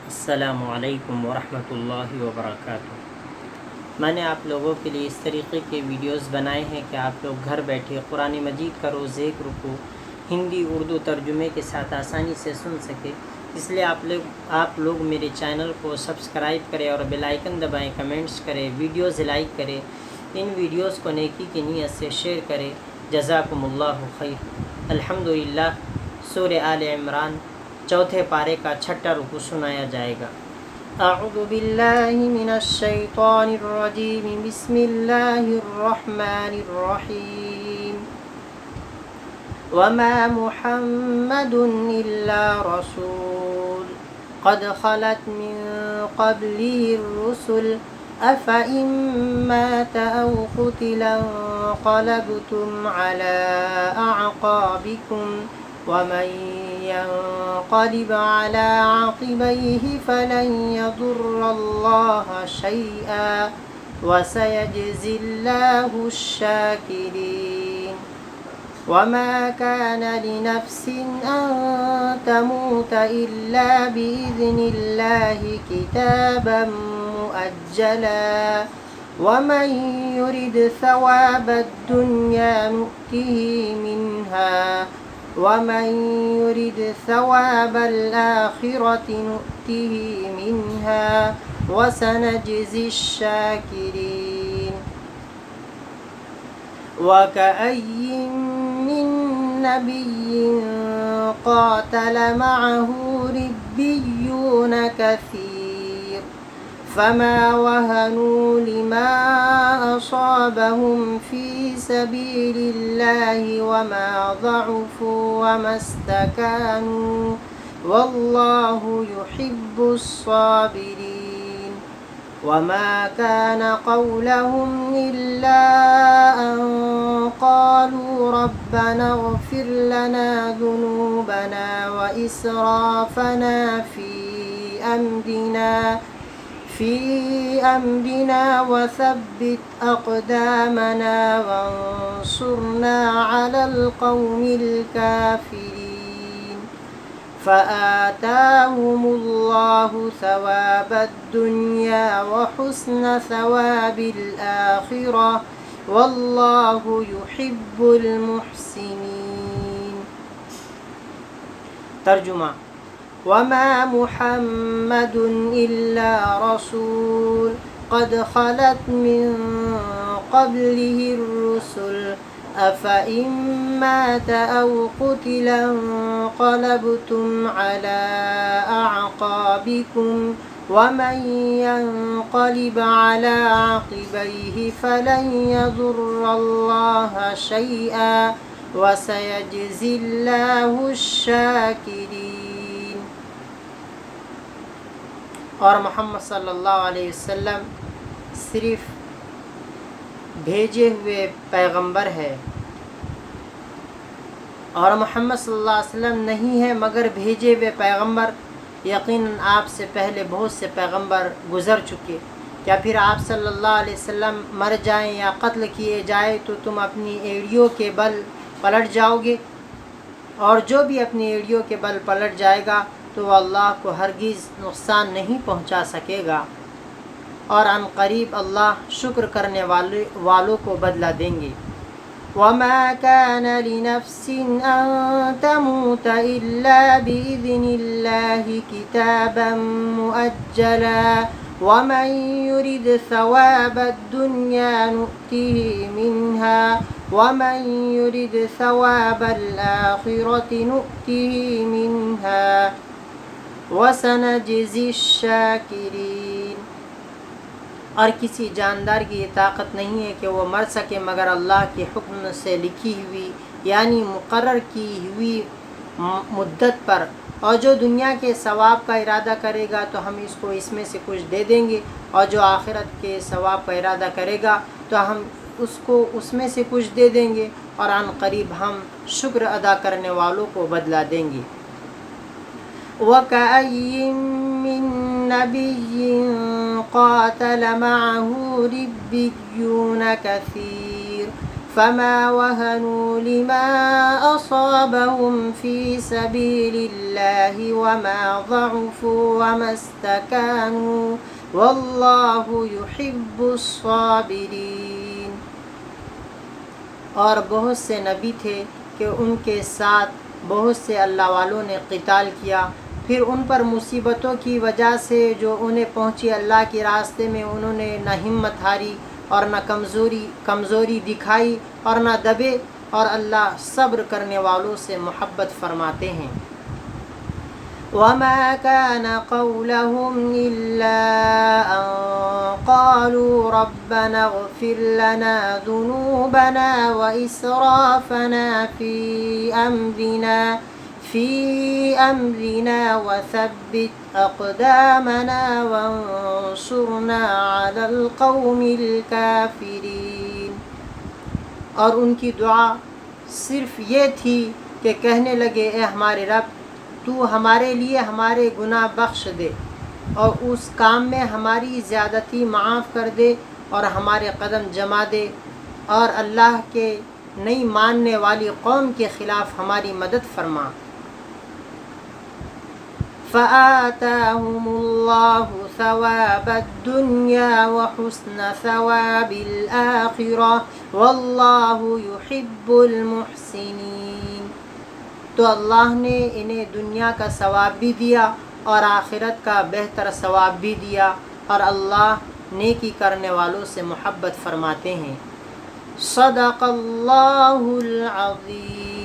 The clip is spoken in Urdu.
السلام علیکم ورحمۃ اللہ وبرکاتہ۔ میں نے آپ لوگوں کے لیے اس طریقے کے ویڈیوز بنائے ہیں کہ آپ لوگ گھر بیٹھے قرآن مجید کا روز ایک رکوع ہندی اردو ترجمے کے ساتھ آسانی سے سن سکے۔ اس لیے آپ لوگ میرے چینل کو سبسکرائب کریں اور بیل آئیکن دبائیں، کمنٹس کریں، ویڈیوز لائک کریں، ان ویڈیوز کو نیکی کی نیت سے شیئر کریں۔ جزاکم اللہ خیر۔ الحمدللہ سورہ آل عمران چوتھے پارے کا چھٹا رکوع سنایا جائے گا۔ اعوذ باللہ من الشیطان الرجیم، بسم اللہ الرحمن الرحیم۔ وما محمد الا رسول قد خلت من قبله الرسل افإن مات او قتل انقلبتم على اعقابكم ومن ينقلب على عقبيه فلن يضر الله شيئا وسيجزي الله الشاكرين۔ وما كان لنفس أن تموت إلا بإذن الله كتابا مؤجلا ومن يرد ثواب الدنيا نؤته منها ومن يرد ثواب الآخرة نؤته منها وسنجزي الشاكرين۔ وكأي من نبي قاتل معه ربيون كثير فما وهنوا لما أصابهم في سبيل الله وما ضعفوا وما استكانوا والله يحب الصابرين۔ وما كان قولهم إلا أن قالوا ربنا اغفر لنا ذنوبنا وإسرافنا في أمرنا وثبت أقدامنا وانصرنا على القوم الكافرين۔ فآتاهم الله ثواب الدنيا وحسن ثواب الآخرة والله يحب المحسنين۔ ترجمہ: وما محمد إلا رسول قد خلت من قبله الرسل أفإن مات أو قتل انقلبتم على أعقابكم ومن ينقلب على عقبيه فلن يضر الله شيئا وسيجزي الله الشاكرين۔ اور محمد صلی اللہ علیہ وسلم صرف بھیجے ہوئے پیغمبر ہے، اور محمد صلی اللہ علیہ وسلم نہیں ہے مگر بھیجے ہوئے پیغمبر۔ یقیناً آپ سے پہلے بہت سے پیغمبر گزر چکے۔ کیا پھر آپ صلی اللہ علیہ وسلم مر جائیں یا قتل کیے جائیں تو تم اپنی ایڑیوں کے بل پلٹ جاؤ گے؟ اور جو بھی اپنی ایڑیوں کے بل پلٹ جائے گا تو وہ اللہ کو ہرگز نقصان نہیں پہنچا سکے گا، اور عن قریب اللہ شکر کرنے والوں کو بدلہ دیں گے۔ وما كان لنفس أن تموت إلا بإذن الله كتابا مؤجلا ومن يرد ثواب الدنيا نؤته منها ومن يرد ثواب الآخرة نؤته منها وسنجزي الشاكرين۔ اور کسی جاندار کی یہ طاقت نہیں ہے کہ وہ مر سکے مگر اللہ کے حکم سے لکھی ہوئی یعنی مقرر کی ہوئی مدت پر، اور جو دنیا کے ثواب کا ارادہ کرے گا تو ہم اس کو اس میں سے کچھ دے دیں گے، اور جو آخرت کے ثواب کا ارادہ کرے گا تو ہم اس کو اس میں سے کچھ دے دیں گے، اور عن قریب ہم شکر ادا کرنے والوں کو بدلہ دیں گے۔ وَكَأَيٍّ مِّن نَّبِيٍّ قَاتَلَ مَعَهُ رِبِّيُّونَ كَثِيرٌ فما وهنوا لما أصابهم في سبيل الله وما ضعفوا وما استكانوا والله يحب الصابرين۔ اور بہت سے نبی تھے کہ ان کے ساتھ بہت سے اللہ والوں نے قتال کیا، پھر ان پر مصیبتوں کی وجہ سے جو انہیں پہنچی اللہ کے راستے میں انہوں نے نہ ہمت ہاری اور نہ کمزوری دکھائی اور نہ دبے، اور اللہ صبر کرنے والوں سے محبت فرماتے ہیں۔ وما كان قولهم إلا أن قالوا ربنا اغفر لنا ذنوبنا وإسرافنا في أمرنا وثبت أقدامنا وانصرنا على القوم الكافرين۔ اور ان کی دعا صرف یہ تھی کہ کہنے لگے اے ہمارے رب، تو ہمارے لیے ہمارے گناہ بخش دے اور اس کام میں ہماری زیادتی معاف کر دے اور ہمارے قدم جما دے، اور اللہ کے نہیں ماننے والی قوم کے خلاف ہماری مدد فرما۔ فآتاهم الله ثواب الدنيا وحسن ثواب الآخرة والله يحب المحسنين۔ تو اللہ نے انہیں دنیا کا ثواب بھی دیا اور آخرت کا بہتر ثواب بھی دیا، اور اللہ نیکی کرنے والوں سے محبت فرماتے ہیں۔ صدق اللہ العظیم۔